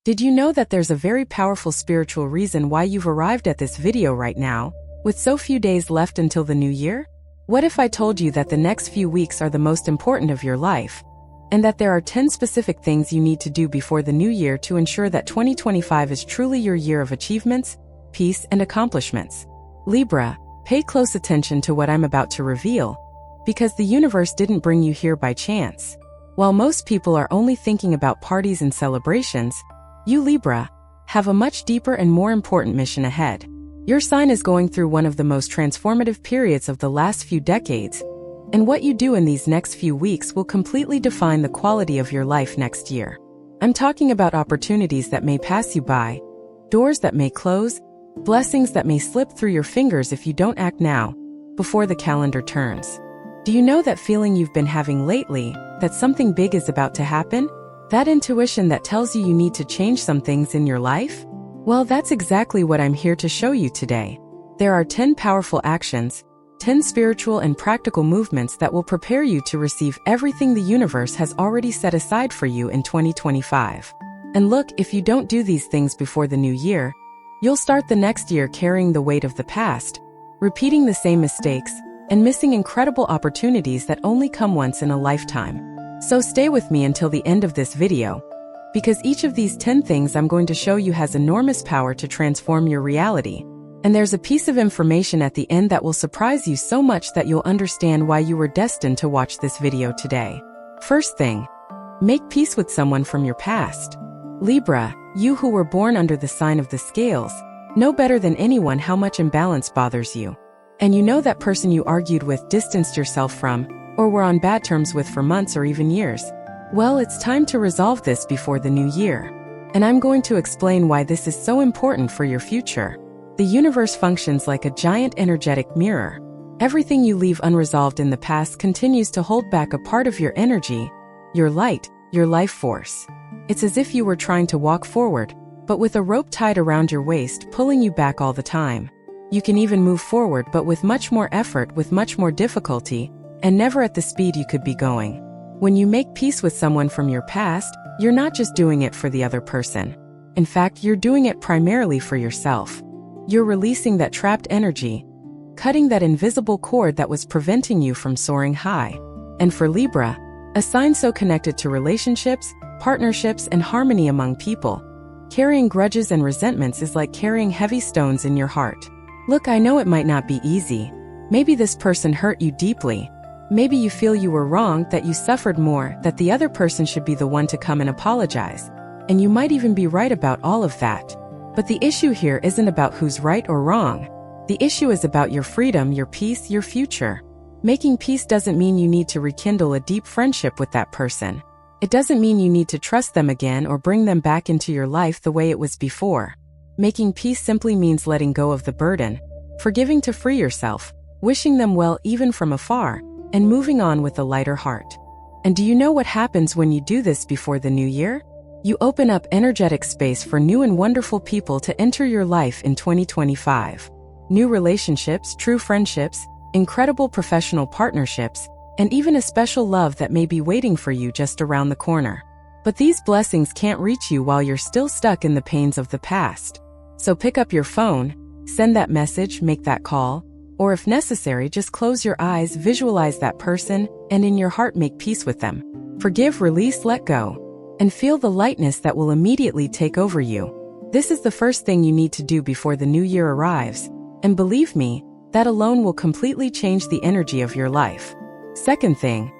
Did you know that there's a very powerful spiritual reason why you've arrived at this video right now, with so few days left until the new year? What if I told you that the next few weeks are the most important of your life, and that there are 10 specific things you need to do before the new year to ensure that 2025 is truly your year of achievements, peace, and accomplishments? Libra, pay close attention to what I'm about to reveal, because the universe didn't bring you here by chance. While most people are only thinking about parties and celebrations, you, Libra, have a much deeper and more important mission ahead. Your sign is going through one of the most transformative periods of the last few decades, and what you do in these next few weeks will completely define the quality of your life next year. I'm talking about opportunities that may pass you by, doors that may close, blessings that may slip through your fingers if you don't act now, before the calendar turns. Do you know that feeling you've been having lately, that something big is about to happen? That intuition that tells you need to change some things in your life? Well, that's exactly what I'm here to show you today. There are 10 powerful actions, 10 spiritual and practical movements that will prepare you to receive everything the universe has already set aside for you in 2025. And look, if you don't do these things before the new year, you'll start the next year carrying the weight of the past, repeating the same mistakes, and missing incredible opportunities that only come once in a lifetime. So stay with me until the end of this video, because each of these 10 things I'm going to show you has enormous power to transform your reality. And there's a piece of information at the end that will surprise you so much that you'll understand why you were destined to watch this video today. First thing, make peace with someone from your past. Libra, you who were born under the sign of the scales, know better than anyone how much imbalance bothers you. And you know that person you argued with, distanced yourself from, or were on bad terms with for months or even years. Well, it's time to resolve this before the new year. And I'm going to explain why this is so important for your future. The universe functions like a giant energetic mirror. Everything you leave unresolved in the past continues to hold back a part of your energy, your light, your life force. It's as if you were trying to walk forward, but with a rope tied around your waist pulling you back all the time. You can even move forward, but with much more effort, with much more difficulty, and never at the speed you could be going. When you make peace with someone from your past, you're not just doing it for the other person. In fact, you're doing it primarily for yourself. You're releasing that trapped energy, cutting that invisible cord that was preventing you from soaring high. And for Libra, a sign so connected to relationships, partnerships, and harmony among people, carrying grudges and resentments is like carrying heavy stones in your heart. Look, I know it might not be easy. Maybe this person hurt you deeply. Maybe you feel you were wrong, that you suffered more, that the other person should be the one to come and apologize. And you might even be right about all of that. But the issue here isn't about who's right or wrong. The issue is about your freedom, your peace, your future. Making peace doesn't mean you need to rekindle a deep friendship with that person. It doesn't mean you need to trust them again or bring them back into your life the way it was before. Making peace simply means letting go of the burden, forgiving to free yourself, wishing them well even from afar, and moving on with a lighter heart. And do you know what happens when you do this before the new year? You open up energetic space for new and wonderful people to enter your life in 2025. New relationships, true friendships, incredible professional partnerships, and even a special love that may be waiting for you just around the corner. But these blessings can't reach you while you're still stuck in the pains of the past. So pick up your phone, send that message, make that call, or if necessary, just close your eyes, visualize that person, and in your heart make peace with them. Forgive, release, let go, and feel the lightness that will immediately take over you. This is the first thing you need to do before the new year arrives, and believe me, that alone will completely change the energy of your life. Second thing,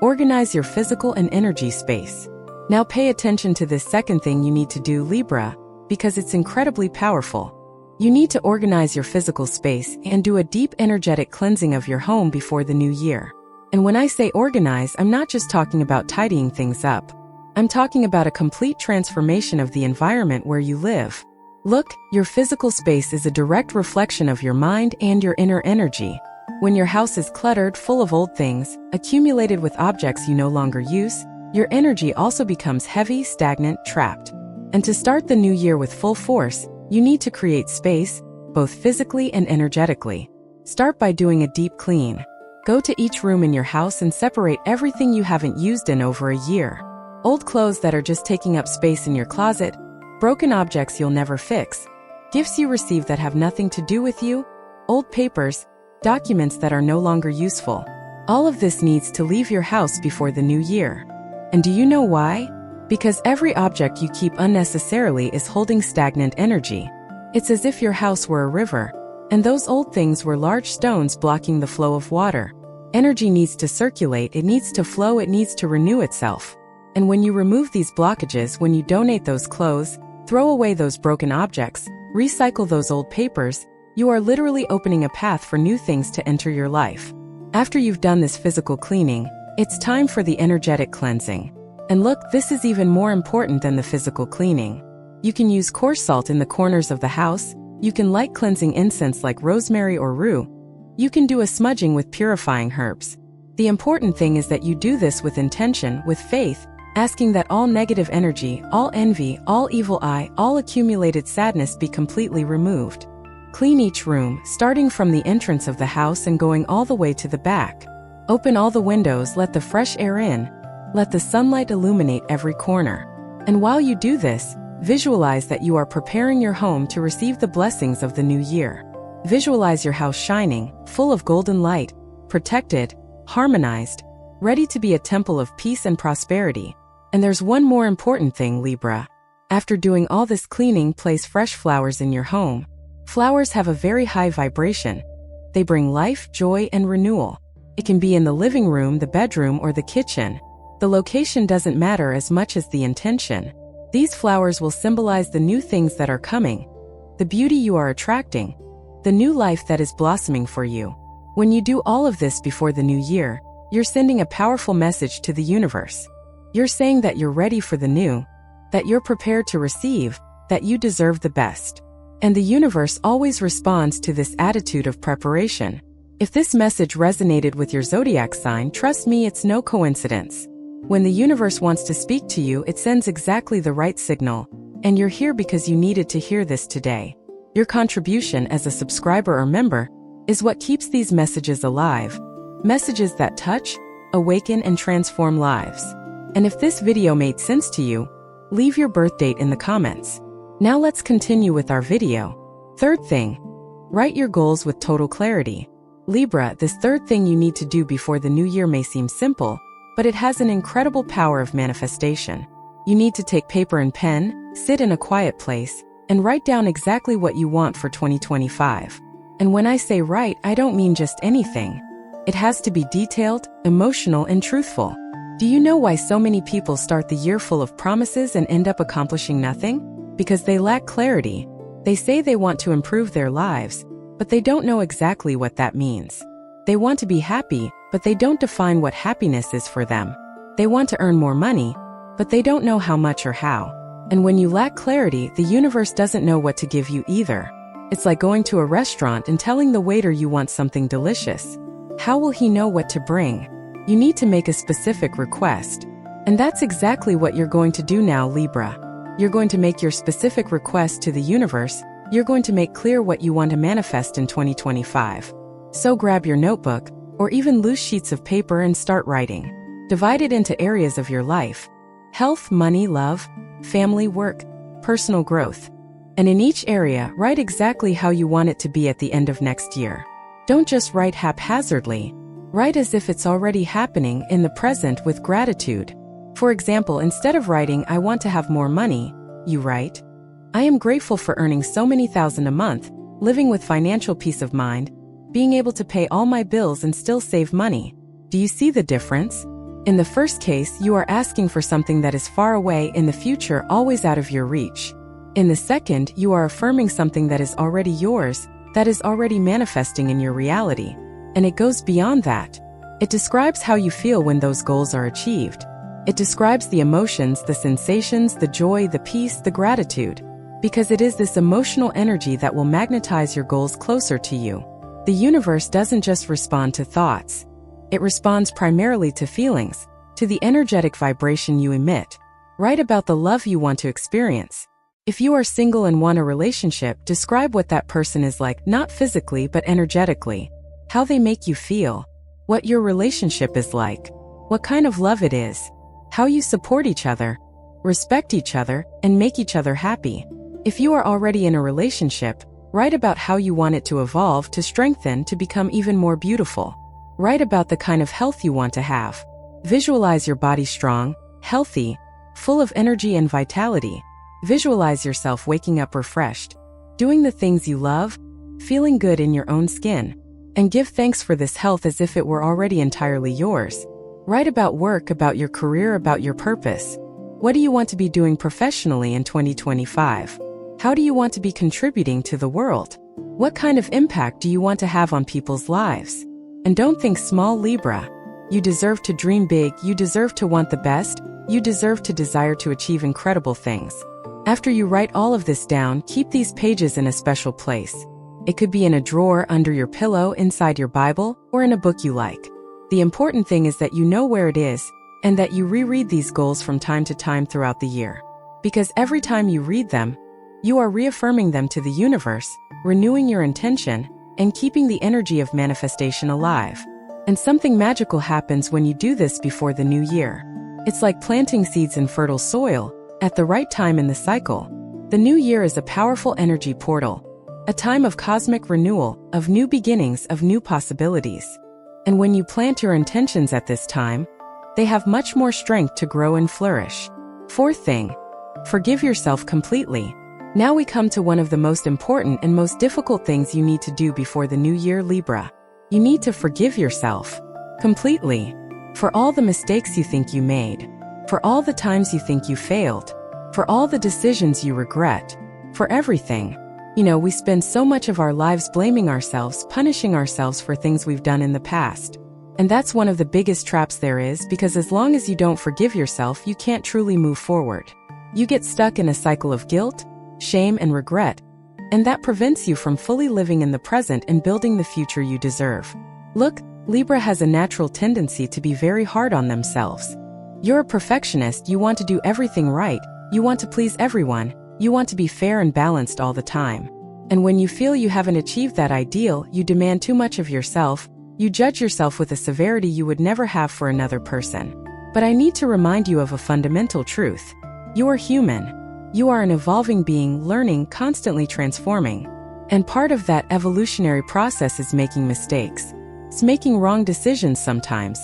organize your physical and energy space. Now pay attention to this second thing you need to do, Libra, because it's incredibly powerful. You need to organize your physical space and do a deep energetic cleansing of your home before the new year. And when I say organize, I'm not just talking about tidying things up. I'm talking about a complete transformation of the environment where you live. Look, your physical space is a direct reflection of your mind and your inner energy. When your house is cluttered, full of old things, accumulated with objects you no longer use, your energy also becomes heavy, stagnant, trapped. And to start the new year with full force, you need to create space, both physically and energetically. Start by doing a deep clean. Go to each room in your house and separate everything you haven't used in over a year. Old clothes that are just taking up space in your closet, broken objects you'll never fix, gifts you receive that have nothing to do with you, old papers, documents that are no longer useful. All of this needs to leave your house before the new year. And do you know why? Because every object you keep unnecessarily is holding stagnant energy. It's as if your house were a river, and those old things were large stones blocking the flow of water. Energy needs to circulate, it needs to flow, it needs to renew itself. And when you remove these blockages, when you donate those clothes, throw away those broken objects, recycle those old papers, you are literally opening a path for new things to enter your life. After you've done this physical cleaning, it's time for the energetic cleansing. And look, this is even more important than the physical cleaning. You can use coarse salt in the corners of the house, you can light cleansing incense like rosemary or rue, you can do a smudging with purifying herbs. The important thing is that you do this with intention, with faith, asking that all negative energy, all envy, all evil eye, all accumulated sadness be completely removed. Clean each room, starting from the entrance of the house and going all the way to the back. Open all the windows, let the fresh air in, let the sunlight illuminate every corner. And while you do this, visualize that you are preparing your home to receive the blessings of the new year. Visualize your house shining, full of golden light, protected, harmonized, ready to be a temple of peace and prosperity. And there's one more important thing, Libra. After doing all this cleaning, place fresh flowers in your home. Flowers have a very high vibration. They bring life, joy, and renewal. It can be in the living room, the bedroom, or the kitchen. The location doesn't matter as much as the intention. These flowers will symbolize the new things that are coming, the beauty you are attracting, the new life that is blossoming for you. When you do all of this before the new year, you're sending a powerful message to the universe. You're saying that you're ready for the new, that you're prepared to receive, that you deserve the best. And the universe always responds to this attitude of preparation. If this message resonated with your zodiac sign, trust me, it's no coincidence. When the universe wants to speak to you, it sends exactly the right signal, and you're here because you needed to hear this today. Your contribution as a subscriber or member is what keeps these messages alive. Messages that touch, awaken, and transform lives. And if this video made sense to you, leave your birth date in the comments. Now let's continue with our video. Third thing, write your goals with total clarity. Libra, this third thing you need to do before the new year may seem simple, but it has an incredible power of manifestation. You need to take paper and pen, sit in a quiet place, and write down exactly what you want for 2025. And when I say write, I don't mean just anything. It has to be detailed, emotional, and truthful. Do you know why so many people start the year full of promises and end up accomplishing nothing? Because they lack clarity. They say they want to improve their lives, but they don't know exactly what that means. They want to be happy, but they don't define what happiness is for them. They want to earn more money, but they don't know how much or how. And when you lack clarity, the universe doesn't know what to give you either. It's like going to a restaurant and telling the waiter you want something delicious. How will he know what to bring? You need to make a specific request. And that's exactly what you're going to do now, Libra. You're going to make your specific request to the universe. You're going to make clear what you want to manifest in 2025. So grab your notebook, or even loose sheets of paper, and start writing. Divide it into areas of your life: health, money, love, family, work, personal growth. And in each area, write exactly how you want it to be at the end of next year. Don't just write haphazardly. Write as if it's already happening in the present with gratitude. For example, instead of writing, "I want to have more money," you write, "I am grateful for earning so many thousand a month, living with financial peace of mind, being able to pay all my bills and still save money." Do you see the difference? In the first case, you are asking for something that is far away in the future, always out of your reach. In the second, you are affirming something that is already yours, that is already manifesting in your reality. And it goes beyond that. It describes how you feel when those goals are achieved. It describes the emotions, the sensations, the joy, the peace, the gratitude. Because it is this emotional energy that will magnetize your goals closer to you. The universe doesn't just respond to thoughts. It responds primarily to feelings, to the energetic vibration you emit. Write about the love you want to experience. If you are single and want a relationship, describe what that person is like, not physically but energetically. How they make you feel. What your relationship is like. What kind of love it is. How you support each other. respect each other, and make each other happy. If you are already in a relationship, write about how you want it to evolve, to strengthen, to become even more beautiful. Write about the kind of health you want to have. Visualize your body strong, healthy, full of energy and vitality. Visualize yourself waking up refreshed, doing the things you love, feeling good in your own skin. And give thanks for this health as if it were already entirely yours. Write about work, about your career, about your purpose. What do you want to be doing professionally in 2025? How do you want to be contributing to the world? What kind of impact do you want to have on people's lives? And don't think small, Libra. You deserve to dream big, you deserve to want the best, you deserve to desire to achieve incredible things. After you write all of this down, keep these pages in a special place. It could be in a drawer, under your pillow, inside your Bible, or in a book you like. The important thing is that you know where it is, and that you reread these goals from time to time throughout the year. Because every time you read them, you are reaffirming them to the universe, renewing your intention, and keeping the energy of manifestation alive. And something magical happens when you do this before the new year. It's like planting seeds in fertile soil, at the right time in the cycle. The new year is a powerful energy portal, a time of cosmic renewal, of new beginnings, of new possibilities. And when you plant your intentions at this time, they have much more strength to grow and flourish. Fourth thing, forgive yourself completely. Now we come to one of the most important and most difficult things you need to do before the new year, Libra. You need to forgive yourself completely for all the mistakes you think you made, for all the times you think you failed, for all the decisions you regret, for everything. You know, we spend so much of our lives blaming ourselves, punishing ourselves for things we've done in the past. And that's one of the biggest traps there is, because as long as you don't forgive yourself, you can't truly move forward. You get stuck in a cycle of guilt, shame, and regret, and that prevents you from fully living in the present and building the future you deserve. Look, Libra has a natural tendency to be very hard on themselves. You're a perfectionist, you want to do everything right, you want to please everyone, you want to be fair and balanced all the time. And when you feel you haven't achieved that ideal, you demand too much of yourself, you judge yourself with a severity you would never have for another person. But I need to remind you of a fundamental truth. You are human. You are an evolving being, learning, constantly transforming. And part of that evolutionary process is making mistakes. It's making wrong decisions sometimes.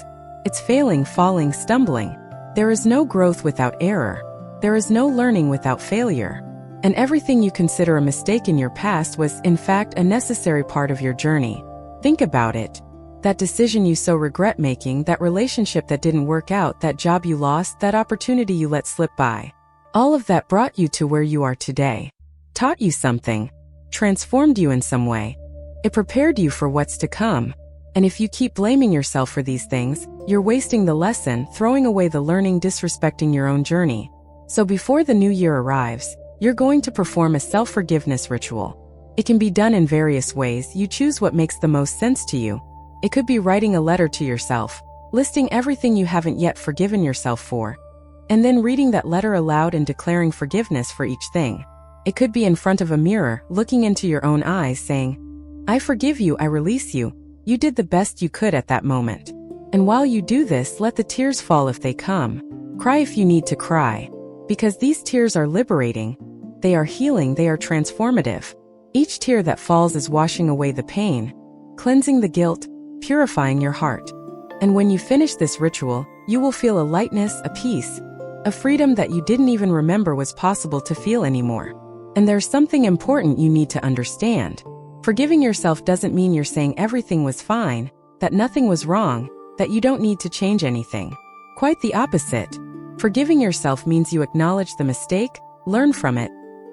It's failing, falling, stumbling. There is no growth without error. There is no learning without failure. And everything you consider a mistake in your past was, in fact, a necessary part of your journey. Think about it. That decision you so regret making, that relationship that didn't work out, that job you lost, that opportunity you let slip by. All of that brought you to where you are today. Taught you something. Transformed you in some way. It prepared you for what's to come. And if you keep blaming yourself for these things, you're wasting the lesson, throwing away the learning, disrespecting your own journey. So before the new year arrives, you're going to perform a self-forgiveness ritual. It can be done in various ways. You choose what makes the most sense to you. It could be writing a letter to yourself, listing everything you haven't yet forgiven yourself for, and then reading that letter aloud and declaring forgiveness for each thing. It could be in front of a mirror, looking into your own eyes, saying, "I forgive you, I release you. You did the best you could at that moment." And while you do this, let the tears fall if they come. Cry if you need to cry. Because these tears are liberating. They are healing, they are transformative. Each tear that falls is washing away the pain, cleansing the guilt, purifying your heart. And when you finish this ritual, you will feel a lightness, a peace, a freedom that you didn't even remember was possible to feel anymore. And there's something important you need to understand. Forgiving yourself doesn't mean you're saying everything was fine, that nothing was wrong, that you don't need to change anything. Quite the opposite. Forgiving yourself means you acknowledge the mistake, learn from it,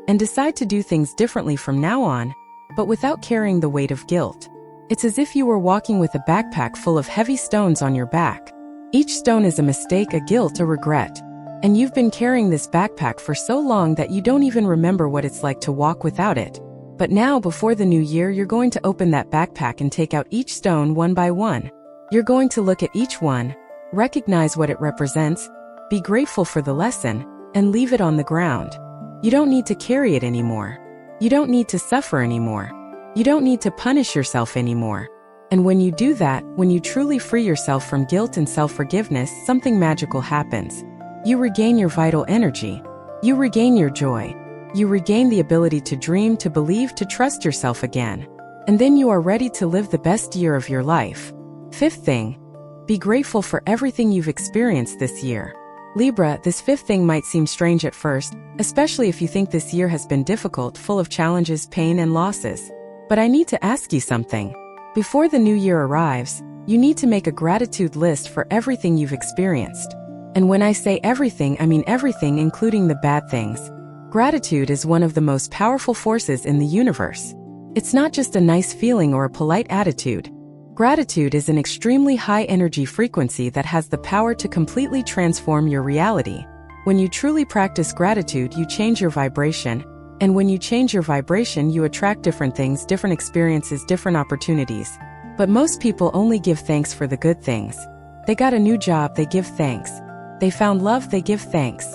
and decide to do things differently from now on, but without carrying the weight of guilt. It's as if you were walking with a backpack full of heavy stones on your back. Each stone is a mistake, a guilt, a regret. And you've been carrying this backpack for so long that you don't even remember what it's like to walk without it. But now, before the new year, you're going to open that backpack and take out each stone one by one. You're going to look at each one, recognize what it represents, be grateful for the lesson, and leave it on the ground. You don't need to carry it anymore. You don't need to suffer anymore. You don't need to punish yourself anymore. And when you do that, when you truly free yourself from guilt and self-forgiveness, something magical happens. You regain your vital energy. You regain your joy. You regain the ability to dream, to believe, to trust yourself again. And then you are ready to live the best year of your life. Fifth thing, be grateful for everything you've experienced this year. Libra, this fifth thing might seem strange at first, especially if you think this year has been difficult, full of challenges, pain, and losses. But I need to ask you something. Before the new year arrives, you need to make a gratitude list for everything you've experienced. And when I say everything, I mean everything, including the bad things. Gratitude is one of the most powerful forces in the universe. It's not just a nice feeling or a polite attitude. Gratitude is an extremely high energy frequency that has the power to completely transform your reality. When you truly practice gratitude, you change your vibration. And when you change your vibration, you attract different things, different experiences, different opportunities. But most people only give thanks for the good things. They got a new job, they give thanks. They found love, they give thanks.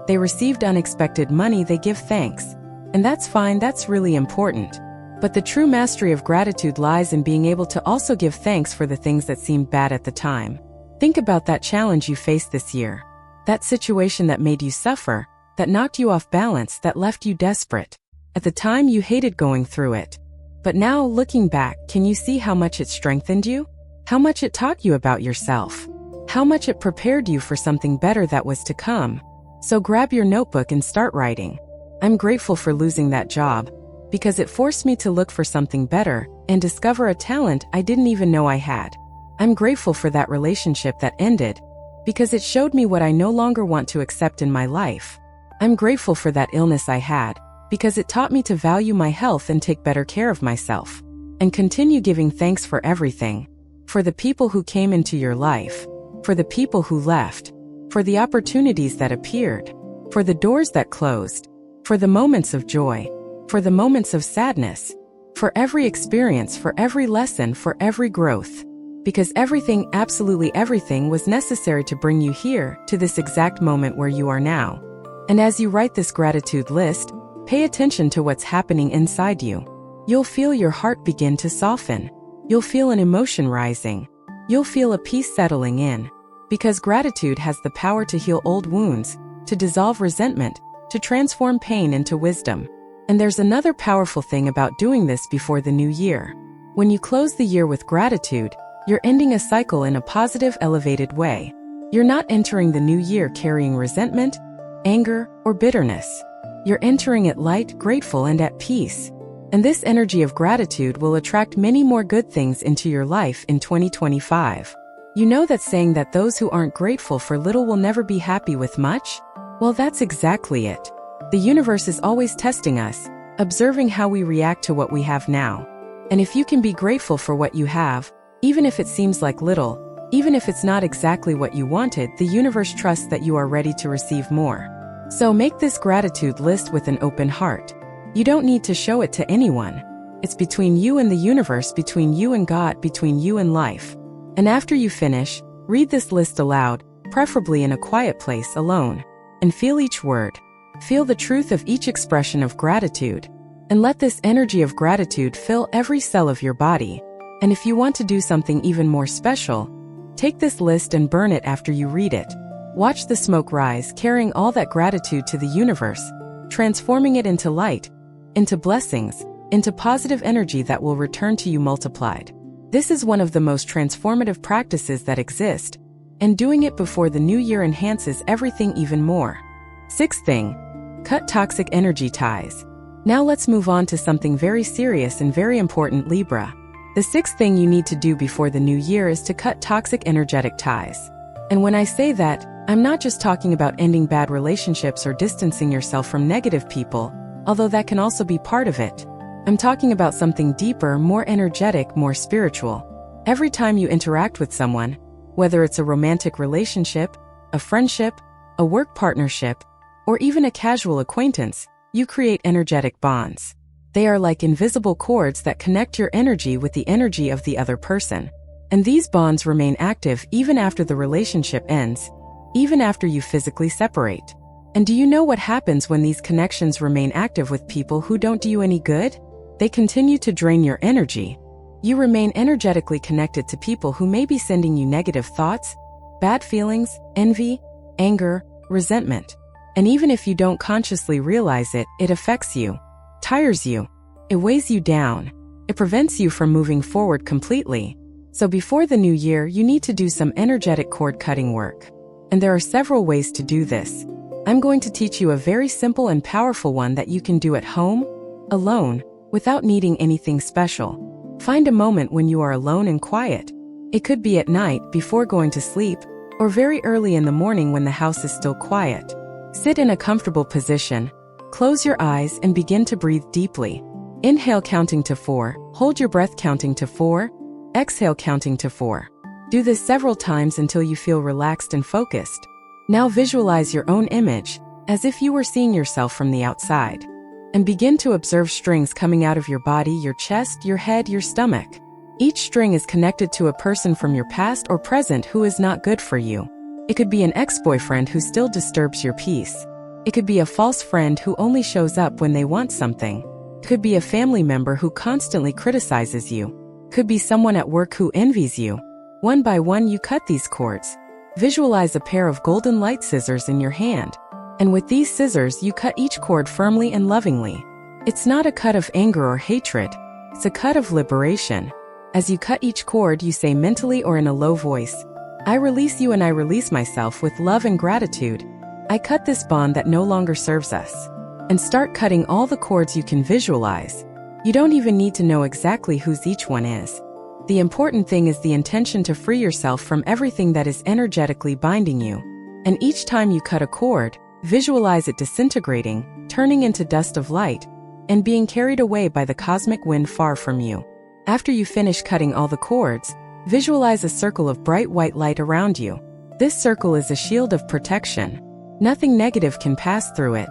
They received unexpected money, they give thanks. And that's fine, that's really important. But the true mastery of gratitude lies in being able to also give thanks for the things that seemed bad at the time. Think about that challenge you faced this year. That situation that made you suffer, that knocked you off balance, that left you desperate. At the time, you hated going through it. But now, looking back, can you see how much it strengthened you? How much it taught you about yourself? How much it prepared you for something better that was to come? So grab your notebook and start writing. I'm grateful for losing that job, because it forced me to look for something better and discover a talent I didn't even know I had. I'm grateful for that relationship that ended, because it showed me what I no longer want to accept in my life. I'm grateful for that illness I had, because it taught me to value my health and take better care of myself. And continue giving thanks for everything. For the people who came into your life. For the people who left. For the opportunities that appeared. For the doors that closed. For the moments of joy. For the moments of sadness. For every experience, for every lesson, for every growth. Because everything, absolutely everything, was necessary to bring you here, to this exact moment where you are now. And as you write this gratitude list, pay attention to what's happening inside you. You'll feel your heart begin to soften. You'll feel an emotion rising. You'll feel a peace settling in. Because gratitude has the power to heal old wounds, to dissolve resentment, to transform pain into wisdom. And there's another powerful thing about doing this before the new year. When you close the year with gratitude, you're ending a cycle in a positive, elevated way. You're not entering the new year carrying resentment, anger, or bitterness. You're entering it light, grateful, and at peace. And this energy of gratitude will attract many more good things into your life in 2025. You know that saying that those who aren't grateful for little will never be happy with much? Well, that's exactly it. The universe is always testing us, observing how we react to what we have now. And if you can be grateful for what you have, even if it seems like little, even if it's not exactly what you wanted, the universe trusts that you are ready to receive more. So make this gratitude list with an open heart. You don't need to show it to anyone. It's between you and the universe, between you and God, between you and life. And after you finish, read this list aloud, preferably in a quiet place alone, and feel each word. Feel the truth of each expression of gratitude, and let this energy of gratitude fill every cell of your body. And if you want to do something even more special, take this list and burn it after you read it. Watch the smoke rise, carrying all that gratitude to the universe, transforming it into light, into blessings, into positive energy that will return to you multiplied. This is one of the most transformative practices that exist, and doing it before the new year enhances everything even more. Sixth thing, cut toxic energy ties. Now let's move on to something very serious and very important, Libra. The sixth thing you need to do before the new year is to cut toxic energetic ties. And when I say that, I'm not just talking about ending bad relationships or distancing yourself from negative people, although that can also be part of it. I'm talking about something deeper, more energetic, more spiritual. Every time you interact with someone, whether it's a romantic relationship, a friendship, a work partnership, or even a casual acquaintance, you create energetic bonds. They are like invisible cords that connect your energy with the energy of the other person. And these bonds remain active even after the relationship ends, even after you physically separate. And do you know what happens when these connections remain active with people who don't do you any good? They continue to drain your energy. You remain energetically connected to people who may be sending you negative thoughts, bad feelings, envy, anger, resentment. And even if you don't consciously realize it, it affects you, tires you, it weighs you down, it prevents you from moving forward completely. So before the new year, you need to do some energetic cord cutting work. And there are several ways to do this. I'm going to teach you a very simple and powerful one that you can do at home, alone, without needing anything special. Find a moment when you are alone and quiet. It could be at night before going to sleep, or very early in the morning when the house is still quiet. Sit in a comfortable position, close your eyes and begin to breathe deeply. Inhale counting to 4, hold your breath counting to 4, exhale counting to 4. Do this several times until you feel relaxed and focused. Now visualize your own image, as if you were seeing yourself from the outside. And begin to observe strings coming out of your body, your chest, your head, your stomach. Each string is connected to a person from your past or present who is not good for you. It could be an ex-boyfriend who still disturbs your peace. It could be a false friend who only shows up when they want something. It could be a family member who constantly criticizes you. It could be someone at work who envies you. One by one you cut these cords. Visualize a pair of golden light scissors in your hand. And with these scissors you cut each cord firmly and lovingly. It's not a cut of anger or hatred. It's a cut of liberation. As you cut each cord you say mentally or in a low voice, I release you and I release myself with love and gratitude. I cut this bond that no longer serves us. And start cutting all the cords you can visualize. You don't even need to know exactly whose each one is. The important thing is the intention to free yourself from everything that is energetically binding you. And each time you cut a cord, visualize it disintegrating, turning into dust of light, and being carried away by the cosmic wind far from you. After you finish cutting all the cords, visualize a circle of bright white light around you. This circle is a shield of protection. Nothing negative can pass through it.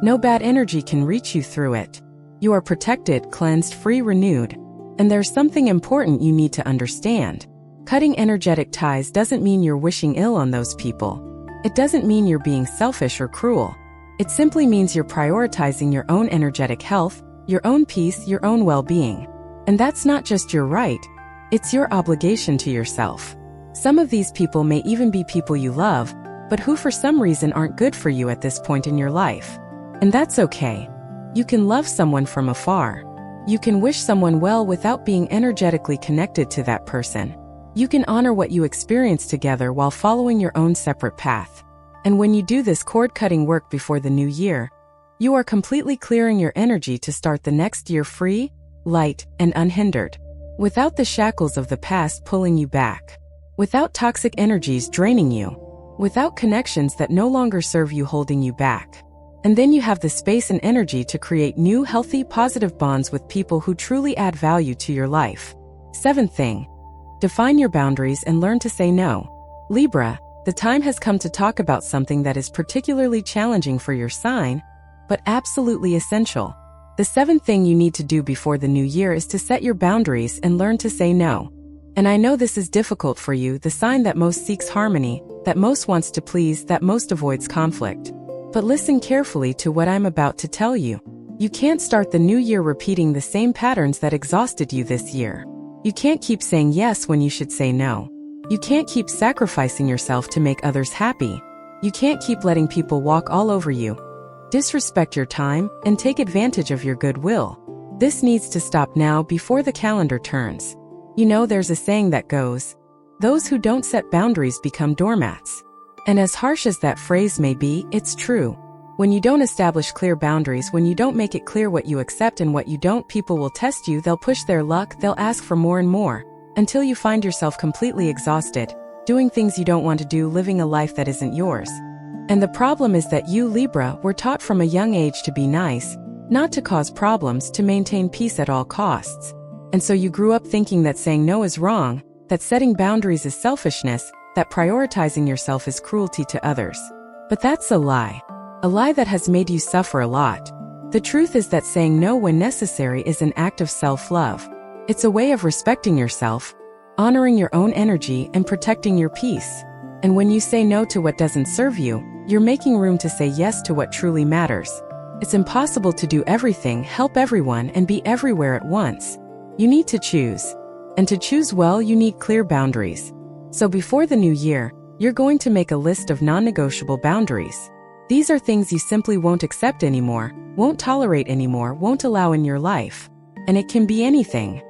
No bad energy can reach you through it. You are protected, cleansed, free, renewed. And there's something important you need to understand. Cutting energetic ties doesn't mean you're wishing ill on those people. It doesn't mean you're being selfish or cruel. It simply means you're prioritizing your own energetic health, your own peace, your own well-being. And that's not just your right, it's your obligation to yourself. Some of these people may even be people you love, but who for some reason aren't good for you at this point in your life. And that's okay. You can love someone from afar. You can wish someone well without being energetically connected to that person. You can honor what you experience together while following your own separate path. And when you do this cord-cutting work before the new year, you are completely clearing your energy to start the next year free, light, and unhindered. Without the shackles of the past pulling you back. Without toxic energies draining you. Without connections that no longer serve you holding you back. And then you have the space and energy to create new, healthy, positive bonds with people who truly add value to your life. Seventh thing. Define your boundaries and learn to say no. Libra, the time has come to talk about something that is particularly challenging for your sign, but absolutely essential. The seventh thing you need to do before the new year is to set your boundaries and learn to say no. And I know this is difficult for you, the sign that most seeks harmony, that most wants to please, that most avoids conflict. But listen carefully to what I'm about to tell you. You can't start the new year repeating the same patterns that exhausted you this year. You can't keep saying yes when you should say no. You can't keep sacrificing yourself to make others happy. You can't keep letting people walk all over you, disrespect your time, and take advantage of your goodwill. This needs to stop now before the calendar turns. You know, there's a saying that goes, those who don't set boundaries become doormats. And as harsh as that phrase may be, it's true. When you don't establish clear boundaries, when you don't make it clear what you accept and what you don't, people will test you, they'll push their luck, they'll ask for more and more, until you find yourself completely exhausted, doing things you don't want to do, living a life that isn't yours. And the problem is that you, Libra, were taught from a young age to be nice, not to cause problems, to maintain peace at all costs. And so you grew up thinking that saying no is wrong, that setting boundaries is selfishness, that prioritizing yourself is cruelty to others. But that's a lie that has made you suffer a lot. The truth is that saying no when necessary is an act of self-love. It's a way of respecting yourself, honoring your own energy, and protecting your peace. And when you say no to what doesn't serve you, you're making room to say yes to what truly matters. It's impossible to do everything, help everyone, and be everywhere at once. You need to choose. And to choose well, you need clear boundaries. So before the new year, You're going to make a list of non-negotiable boundaries. These are things you simply won't accept anymore, won't tolerate anymore, won't allow in your life. And it can be anything.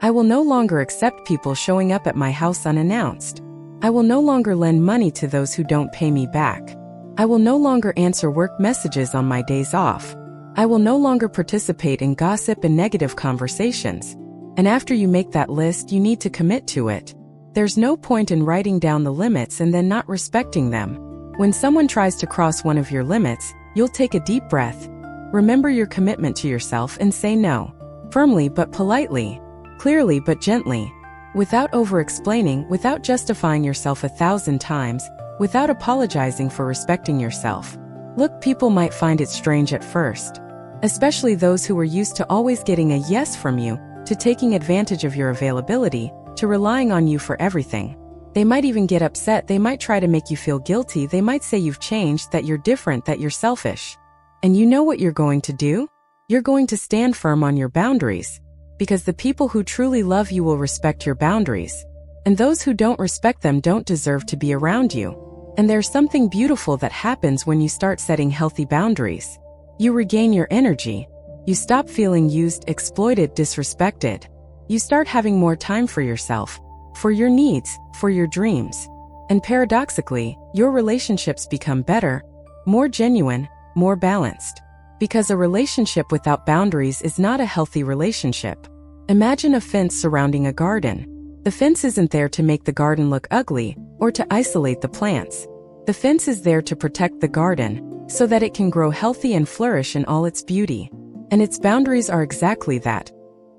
I will no longer accept people showing up at my house unannounced. I will no longer lend money to those who don't pay me back. I will no longer answer work messages on my days off. I will no longer participate in gossip and negative conversations. And after you make that list, you need to commit to it. There's no point in writing down the limits and then not respecting them. When someone tries to cross one of your limits, you'll take a deep breath. Remember your commitment to yourself and say no. Firmly but politely. Clearly but gently. Without over-explaining, without justifying yourself 1,000 times, without apologizing for respecting yourself. Look, people might find it strange at first. Especially those who were used to always getting a yes from you, to taking advantage of your availability, to relying on you for everything. They might even get upset, they might try to make you feel guilty, they might say you've changed, that you're different, that you're selfish. And you know what you're going to do? You're going to stand firm on your boundaries. Because the people who truly love you will respect your boundaries. And those who don't respect them don't deserve to be around you. And there's something beautiful that happens when you start setting healthy boundaries. You regain your energy. You stop feeling used, exploited, disrespected. You start having more time for yourself, for your needs, for your dreams. And paradoxically, your relationships become better, more genuine, more balanced. Because a relationship without boundaries is not a healthy relationship. Imagine a fence surrounding a garden. The fence isn't there to make the garden look ugly or to isolate the plants. The fence is there to protect the garden so that it can grow healthy and flourish in all its beauty. And its boundaries are exactly that.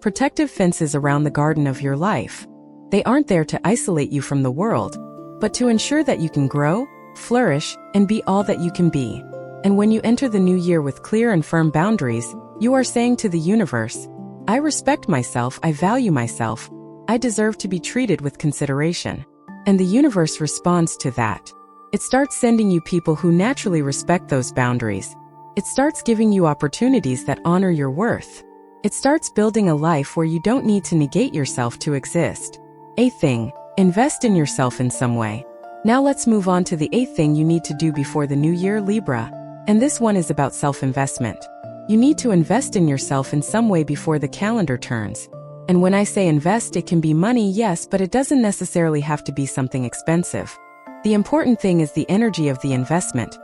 Protective fences around the garden of your life. They aren't there to isolate you from the world, but to ensure that you can grow, flourish, and be all that you can be. And when you enter the new year with clear and firm boundaries, you are saying to the universe, I respect myself, I value myself, I deserve to be treated with consideration. And the universe responds to that. It starts sending you people who naturally respect those boundaries. It starts giving you opportunities that honor your worth. It starts building a life where you don't need to negate yourself to exist. 8th thing, invest in yourself in some way. Now let's move on to the 8th thing you need to do before the new year, Libra. And this one is about self-investment. You need to invest in yourself in some way before the calendar turns. And when I say invest, it can be money, yes, but it doesn't necessarily have to be something expensive. The important thing is the energy of the investment.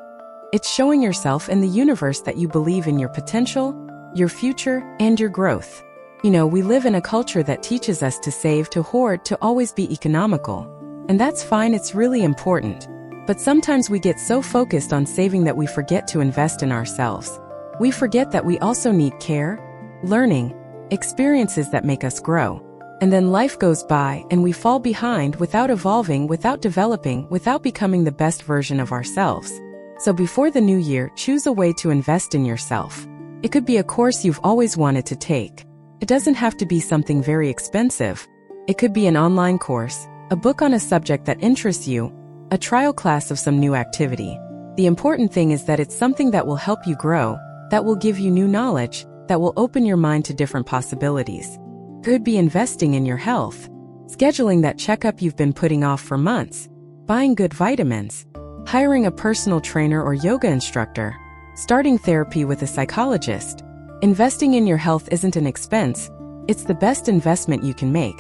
It's showing yourself and the universe that you believe in your potential, your future, and your growth. You know, we live in a culture that teaches us to save, to hoard, to always be economical. And that's fine, it's really important. But sometimes we get so focused on saving that we forget to invest in ourselves. We forget that we also need care, learning, experiences that make us grow. And then life goes by and we fall behind without evolving, without developing, without becoming the best version of ourselves. So before the new year, choose a way to invest in yourself. It could be a course you've always wanted to take. It doesn't have to be something very expensive. It could be an online course, a book on a subject that interests you, a trial class of some new activity. The important thing is that it's something that will help you grow, that will give you new knowledge, that will open your mind to different possibilities. Could be investing in your health, scheduling that checkup you've been putting off for months, buying good vitamins, hiring a personal trainer or yoga instructor, starting therapy with a psychologist. Investing in your health isn't an expense, it's the best investment you can make.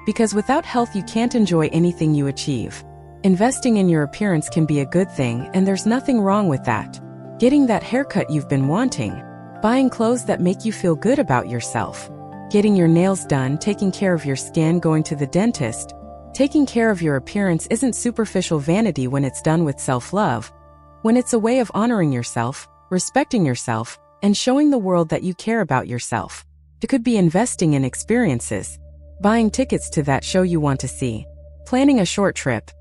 Because without health you can't enjoy anything you achieve. Investing in your appearance can be a good thing, and there's nothing wrong with that. Getting that haircut you've been wanting, buying clothes that make you feel good about yourself, getting your nails done, taking care of your skin, going to the dentist. Taking care of your appearance isn't superficial vanity when it's done with self-love, when it's a way of honoring yourself, respecting yourself, and showing the world that you care about yourself. It could be investing in experiences, buying tickets to that show you want to see, planning a short trip,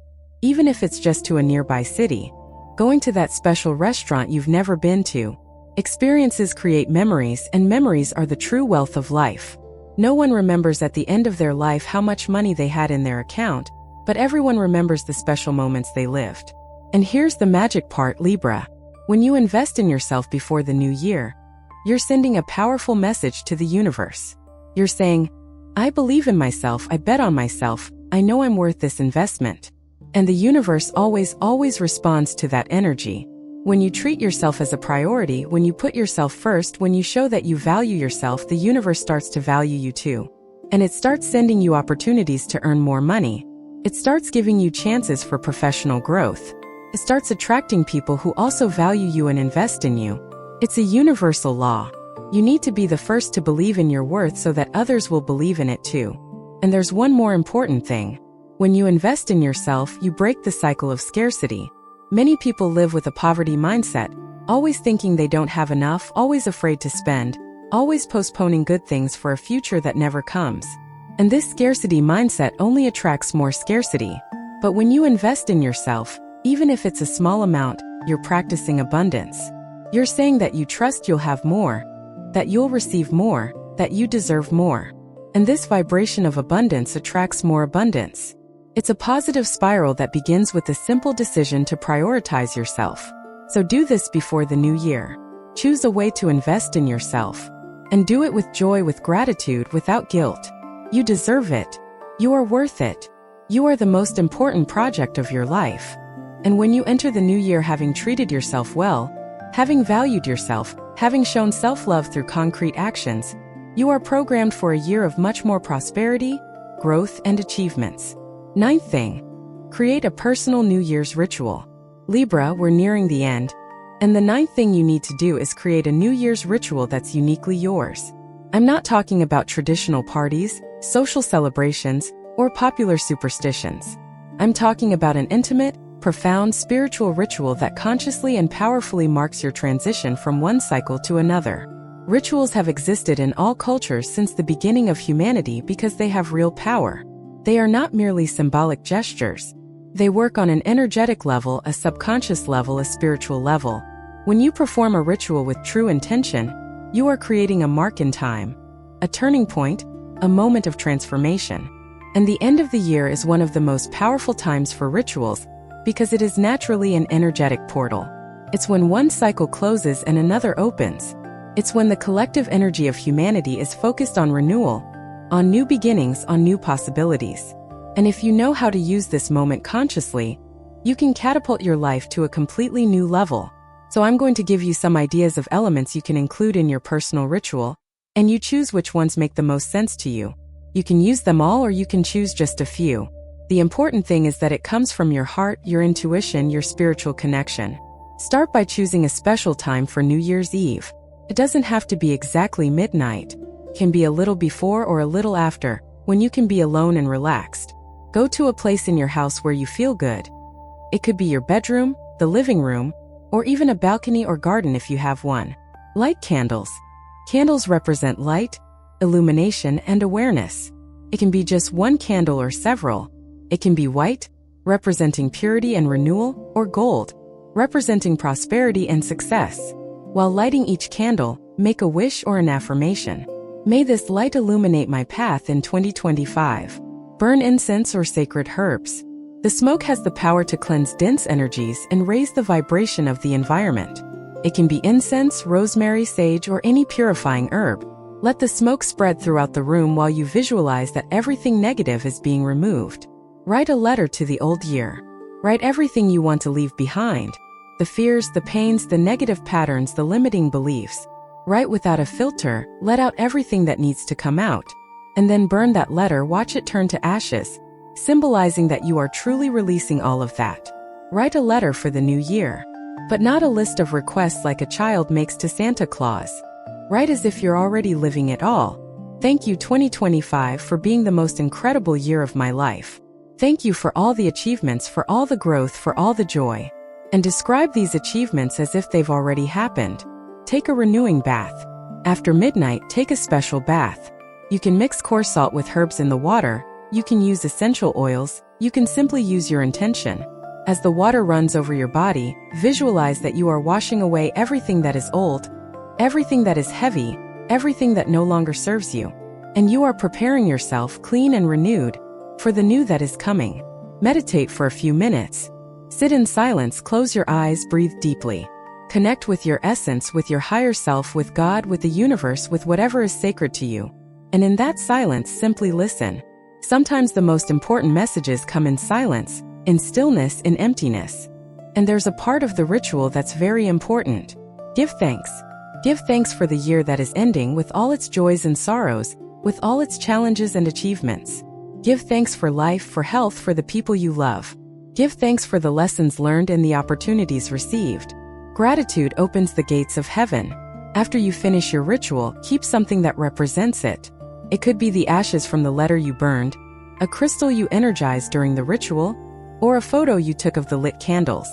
even if it's just to a nearby city, going to that special restaurant you've never been to. Experiences create memories, and memories are the true wealth of life. No one remembers at the end of their life how much money they had in their account, but everyone remembers the special moments they lived. And here's the magic part, Libra. When you invest in yourself before the new year, you're sending a powerful message to the universe. You're saying, I believe in myself, I bet on myself, I know I'm worth this investment. And the universe always responds to that energy. When you treat yourself as a priority, when you put yourself first, when you show that you value yourself, the universe starts to value you too. And it starts sending you opportunities to earn more money. It starts giving you chances for professional growth. It starts attracting people who also value you and invest in you. It's a universal law. You need to be the first to believe in your worth so that others will believe in it too. And there's one more important thing. When you invest in yourself, you break the cycle of scarcity. Many people live with a poverty mindset, always thinking they don't have enough, always afraid to spend, always postponing good things for a future that never comes. And this scarcity mindset only attracts more scarcity. But when you invest in yourself, even if it's a small amount, you're practicing abundance. You're saying that you trust you'll have more, that you'll receive more, that you deserve more. And this vibration of abundance attracts more abundance. It's a positive spiral that begins with a simple decision to prioritize yourself. So do this before the new year. Choose a way to invest in yourself. And do it with joy, with gratitude, without guilt. You deserve it. You are worth it. You are the most important project of your life. And when you enter the new year having treated yourself well, having valued yourself, having shown self-love through concrete actions, you are programmed for a year of much more prosperity, growth, and achievements. Ninth thing, create a personal New Year's ritual. Libra, we're nearing the end. And the ninth thing you need to do is create a New Year's ritual that's uniquely yours. I'm not talking about traditional parties, social celebrations, or popular superstitions. I'm talking about an intimate, profound spiritual ritual that consciously and powerfully marks your transition from one cycle to another. Rituals have existed in all cultures since the beginning of humanity because they have real power. They are not merely symbolic gestures. They work on an energetic level, a subconscious level, a spiritual level. When you perform a ritual with true intention, you are creating a mark in time, a turning point, a moment of transformation. And the end of the year is one of the most powerful times for rituals because it is naturally an energetic portal. It's when one cycle closes and another opens. It's when the collective energy of humanity is focused on renewal, on new beginnings, on new possibilities. And if you know how to use this moment consciously, you can catapult your life to a completely new level. So I'm going to give you some ideas of elements you can include in your personal ritual, and you choose which ones make the most sense to you. You can use them all or you can choose just a few. The important thing is that it comes from your heart, your intuition, your spiritual connection. Start by choosing a special time for New Year's Eve. It doesn't have to be exactly midnight. It can be a little before or a little after, when you can be alone and relaxed. Go to a place in your house where you feel good. It could be your bedroom, the living room, or even a balcony or garden if you have one. Light candles. Candles represent light, illumination, and awareness. It can be just one candle or several. It can be white, representing purity and renewal, or gold, representing prosperity and success. While lighting each candle, make a wish or an affirmation. May this light illuminate my path in 2025. Burn incense or sacred herbs. The smoke has the power to cleanse dense energies and raise the vibration of the environment. It can be incense, rosemary, sage, or any purifying herb. Let the smoke spread throughout the room while you visualize that everything negative is being removed. Write a letter to the old year. Write everything you want to leave behind. The fears, the pains, the negative patterns, the limiting beliefs. Write without a filter, let out everything that needs to come out. And then burn that letter, watch it turn to ashes, symbolizing that you are truly releasing all of that. Write a letter for the new year. But not a list of requests like a child makes to Santa Claus. Write as if you're already living it all. Thank you 2025 for being the most incredible year of my life. Thank you for all the achievements, for all the growth, for all the joy. And describe these achievements as if they've already happened. Take a renewing bath. After midnight, take a special bath. You can mix coarse salt with herbs in the water. You can use essential oils. You can simply use your intention. As the water runs over your body, visualize that you are washing away everything that is old, everything that is heavy, everything that no longer serves you. And you are preparing yourself clean and renewed for the new that is coming. Meditate for a few minutes. Sit in silence, close your eyes, breathe deeply. Connect with your essence, with your higher self, with God, with the universe, with whatever is sacred to you. And in that silence, simply listen. Sometimes the most important messages come in silence, in stillness, in emptiness. And there's a part of the ritual that's very important. Give thanks. Give thanks for the year that is ending, with all its joys and sorrows, with all its challenges and achievements. Give thanks for life, for health, for the people you love. Give thanks for the lessons learned and the opportunities received. Gratitude opens the gates of heaven. After you finish your ritual, keep something that represents it. It could be the ashes from the letter you burned, a crystal you energized during the ritual, or a photo you took of the lit candles.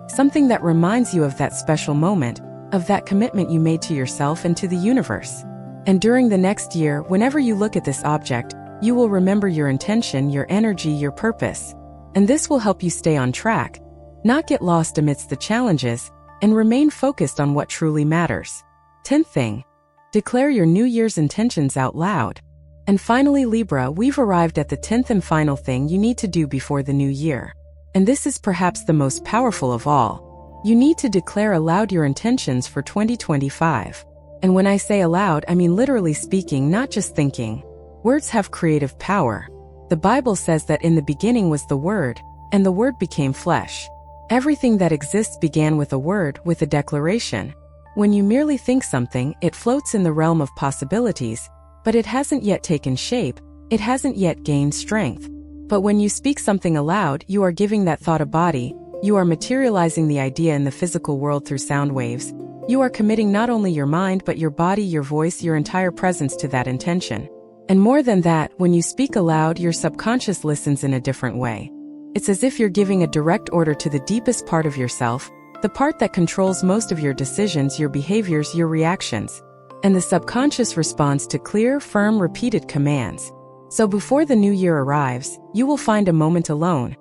Something that reminds you of that special moment, of that commitment you made to yourself and to the universe. And during the next year, whenever you look at this object, you will remember your intention, your energy, your purpose. And this will help you stay on track, not get lost amidst the challenges, and remain focused on what truly matters. 10th thing, declare your New Year's intentions out loud. And finally, Libra, we've arrived at the 10th and final thing you need to do before the new year. And this is perhaps the most powerful of all. You need to declare aloud your intentions for 2025. And when I say aloud, I mean literally speaking, not just thinking. Words have creative power. The Bible says that in the beginning was the Word, and the Word became flesh. Everything that exists began with a word, with a declaration. When you merely think something, it floats in the realm of possibilities, but it hasn't yet taken shape, it hasn't yet gained strength. But when you speak something aloud, you are giving that thought a body, you are materializing the idea in the physical world through sound waves. You are committing not only your mind but your body, your voice, your entire presence to that intention. And more than that, when you speak aloud, your subconscious listens in a different way. It's as if you're giving a direct order to the deepest part of yourself, the part that controls most of your decisions, your behaviors, your reactions. And the subconscious responds to clear, firm, repeated commands. So before the new year arrives, you will find a moment alone,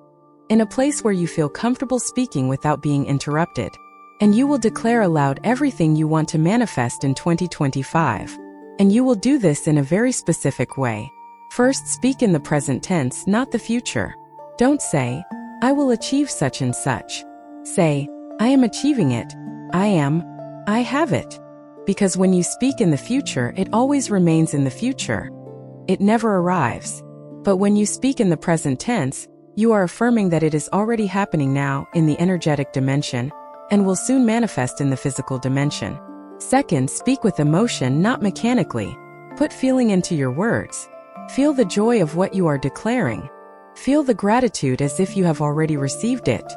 in a place where you feel comfortable speaking without being interrupted. And you will declare aloud everything you want to manifest in 2025. And you will do this in a very specific way. First, speak in the present tense, not the future. Don't say, I will achieve such and such. Say, I am achieving it. I have it. Because when you speak in the future, it always remains in the future. It never arrives. But when you speak in the present tense, you are affirming that it is already happening now in the energetic dimension and will soon manifest in the physical dimension. Second, speak with emotion, not mechanically. Put feeling into your words. Feel the joy of what you are declaring. Feel the gratitude as if you have already received it.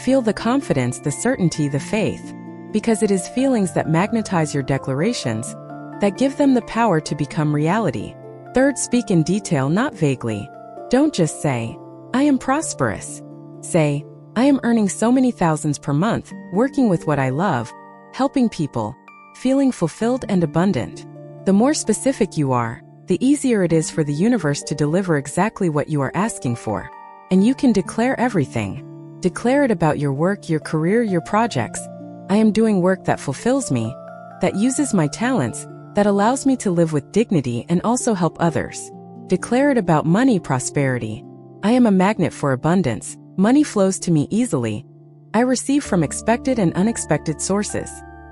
Feel the confidence, the certainty, the faith. Because it is feelings that magnetize your declarations, that give them the power to become reality. Third, speak in detail, not vaguely. Don't just say, I am prosperous. Say, I am earning so many thousands per month, working with what I love, helping people, feeling fulfilled and abundant. The more specific you are, the easier it is for the universe to deliver exactly what you are asking for. And you can declare everything. Declare it about your work, your career, your projects. I am doing work that fulfills me, that uses my talents, that allows me to live with dignity and also help others. Declare it about money, prosperity. I am a magnet for abundance. Money flows to me easily. I receive from expected and unexpected sources.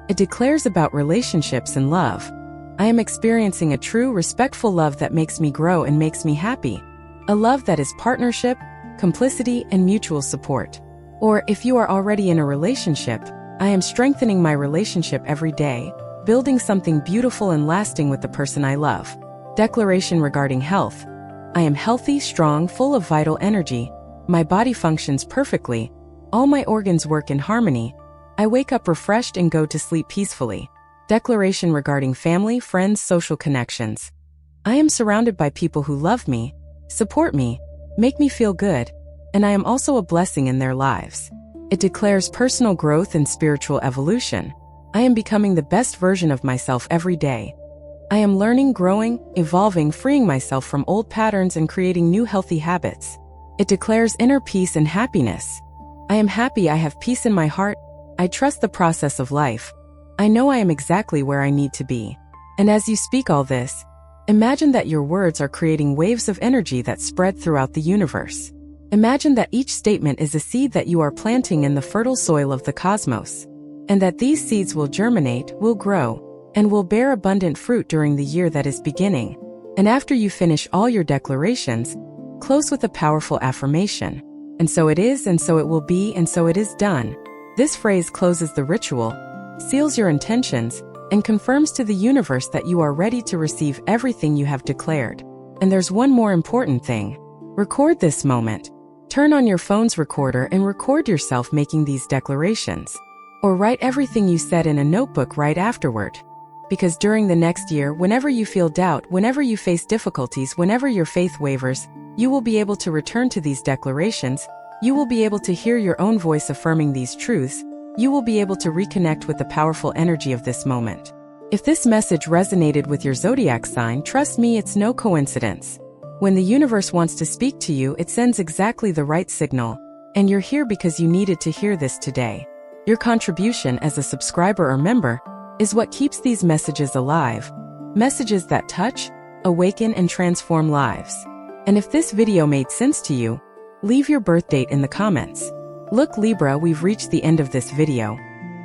It declares about relationships and love. I am experiencing a true, respectful love that makes me grow and makes me happy. A love that is partnership, complicity, and mutual support. Or if you are already in a relationship, I am strengthening my relationship every day, building something beautiful and lasting with the person I love. Declaration regarding health. I am healthy, strong, full of vital energy. My body functions perfectly. All my organs work in harmony. I wake up refreshed and go to sleep peacefully. Declaration regarding family, friends, social connections. I am surrounded by people who love me, support me, make me feel good, and I am also a blessing in their lives. It declares personal growth and spiritual evolution. I am becoming the best version of myself every day. I am learning, growing, evolving, freeing myself from old patterns and creating new healthy habits. It declares inner peace and happiness. I am happy, I have peace in my heart. I trust the process of life. I know I am exactly where I need to be. And as you speak all this, imagine that your words are creating waves of energy that spread throughout the universe. Imagine that each statement is a seed that you are planting in the fertile soil of the cosmos, and that these seeds will germinate, will grow, and will bear abundant fruit during the year that is beginning. And after you finish all your declarations, close with a powerful affirmation. And so it is, and so it will be, and so it is done. This phrase closes the ritual, seals your intentions, and confirms to the universe that you are ready to receive everything you have declared. And there's one more important thing. Record this moment. Turn on your phone's recorder and record yourself making these declarations. Or write everything you said in a notebook right afterward. Because during the next year, whenever you feel doubt, whenever you face difficulties, whenever your faith wavers, you will be able to return to these declarations. You will be able to hear your own voice affirming these truths. You will be able to reconnect with the powerful energy of this moment. If this message resonated with your zodiac sign, trust me, it's no coincidence. When the universe wants to speak to you, it sends exactly the right signal. And you're here because you needed to hear this today. Your contribution as a subscriber or member is what keeps these messages alive. Messages that touch, awaken, and transform lives. And if this video made sense to you, leave your birth date in the comments. Look, Libra, we've reached the end of this video.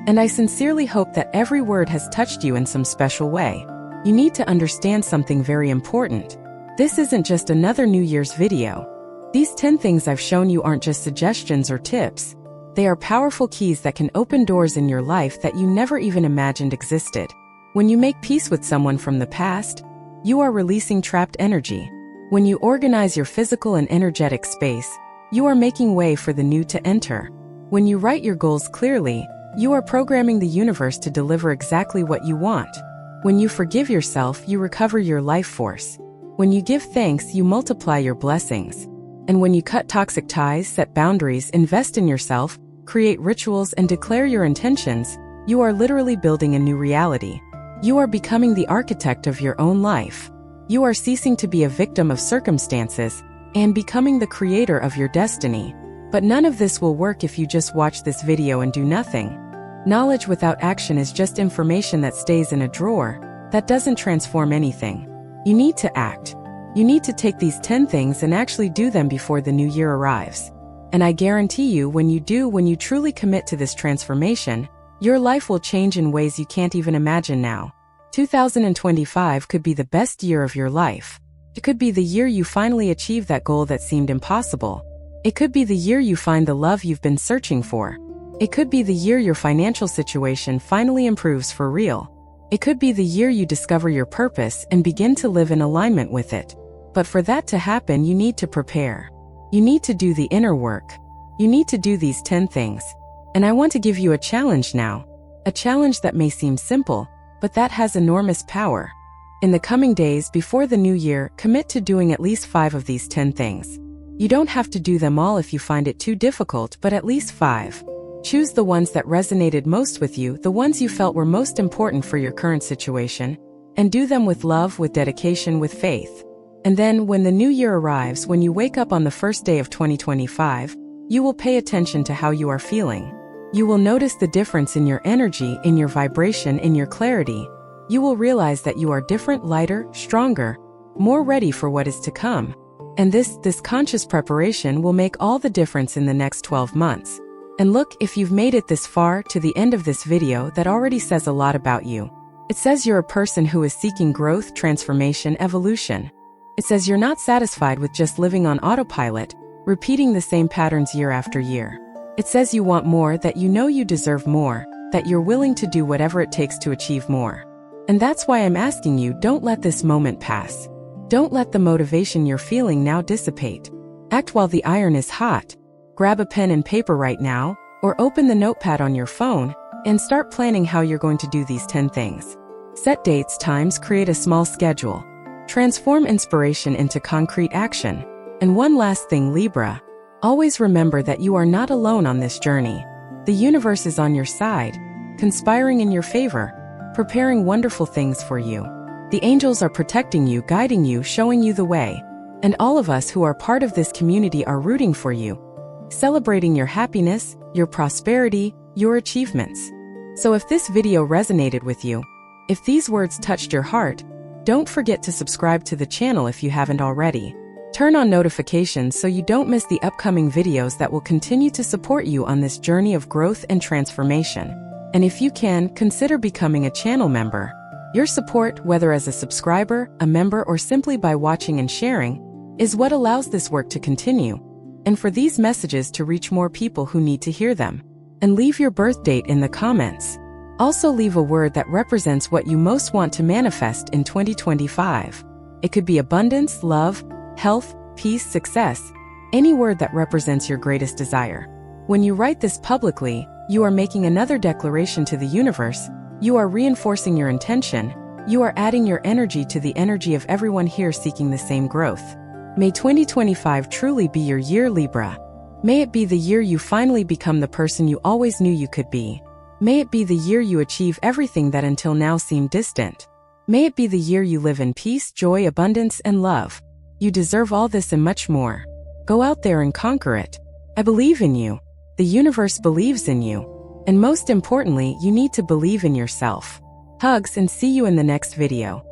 And I sincerely hope that every word has touched you in some special way. You need to understand something very important. This isn't just another New Year's video. These 10 things I've shown you aren't just suggestions or tips. They are powerful keys that can open doors in your life that you never even imagined existed. When you make peace with someone from the past, you are releasing trapped energy. When you organize your physical and energetic space, you are making way for the new to enter. When you write your goals clearly, you are programming the universe to deliver exactly what you want. When you forgive yourself, you recover your life force. When you give thanks, you multiply your blessings. And when you cut toxic ties, set boundaries, invest in yourself, create rituals, and declare your intentions, you are literally building a new reality. You are becoming the architect of your own life. You are ceasing to be a victim of circumstances and becoming the creator of your destiny. But none of this will work if you just watch this video and do nothing. Knowledge without action is just information that stays in a drawer, that doesn't transform anything. You need to act. You need to take these 10 things and actually do them before the new year arrives. And I guarantee you, when you truly commit to this transformation, your life will change in ways you can't even imagine now. 2025 could be the best year of your life. It could be the year you finally achieve that goal that seemed impossible. It could be the year you find the love you've been searching for. It could be the year your financial situation finally improves for real. It could be the year you discover your purpose and begin to live in alignment with it. But for that to happen, you need to prepare. You need to do the inner work. You need to do these 10 things. And I want to give you a challenge now. A challenge that may seem simple, but that has enormous power. In the coming days before the new year, commit to doing at least 5 of these 10 things. You don't have to do them all if you find it too difficult, but at least 5. Choose the ones that resonated most with you, the ones you felt were most important for your current situation, and do them with love, with dedication, with faith. And then, when the new year arrives, when you wake up on the first day of 2025, you will pay attention to how you are feeling. You will notice the difference in your energy, in your vibration, in your clarity. You will realize that you are different, lighter, stronger, more ready for what is to come. And this conscious preparation will make all the difference in the next 12 months. And look, if you've made it this far to the end of this video, that already says a lot about you. It says you're a person who is seeking growth, transformation, evolution. It says you're not satisfied with just living on autopilot, repeating the same patterns year after year. It says you want more, that you know you deserve more, that you're willing to do whatever it takes to achieve more. And that's why I'm asking you, don't let this moment pass. Don't let the motivation you're feeling now dissipate. Act while the iron is hot. Grab a pen and paper right now, or open the notepad on your phone, and start planning how you're going to do these 10 things. Set dates, times, create a small schedule. Transform inspiration into concrete action. And one last thing, Libra. Always remember that you are not alone on this journey. The universe is on your side, conspiring in your favor, preparing wonderful things for you. The angels are protecting you, guiding you, showing you the way. And all of us who are part of this community are rooting for you, celebrating your happiness, your prosperity, your achievements. So if this video resonated with you, if these words touched your heart, don't forget to subscribe to the channel if you haven't already. Turn on notifications so you don't miss the upcoming videos that will continue to support you on this journey of growth and transformation. And if you can, consider becoming a channel member. Your support, whether as a subscriber, a member, or simply by watching and sharing, is what allows this work to continue. and for these messages to reach more people who need to hear them. And leave your birth date in the comments. Also leave a word that represents what you most want to manifest in 2025. It could be abundance, love, health, peace, success, any word that represents your greatest desire. When you write this publicly, you are making another declaration to the universe, you are reinforcing your intention, you are adding your energy to the energy of everyone here seeking the same growth. May 2025 truly be your year, Libra. May it be the year you finally become the person you always knew you could be. May it be the year you achieve everything that until now seemed distant. May it be the year you live in peace, joy, abundance, and love. You deserve all this and much more. Go out there and conquer it. I believe in you. The universe believes in you. And most importantly, you need to believe in yourself. Hugs and see you in the next video.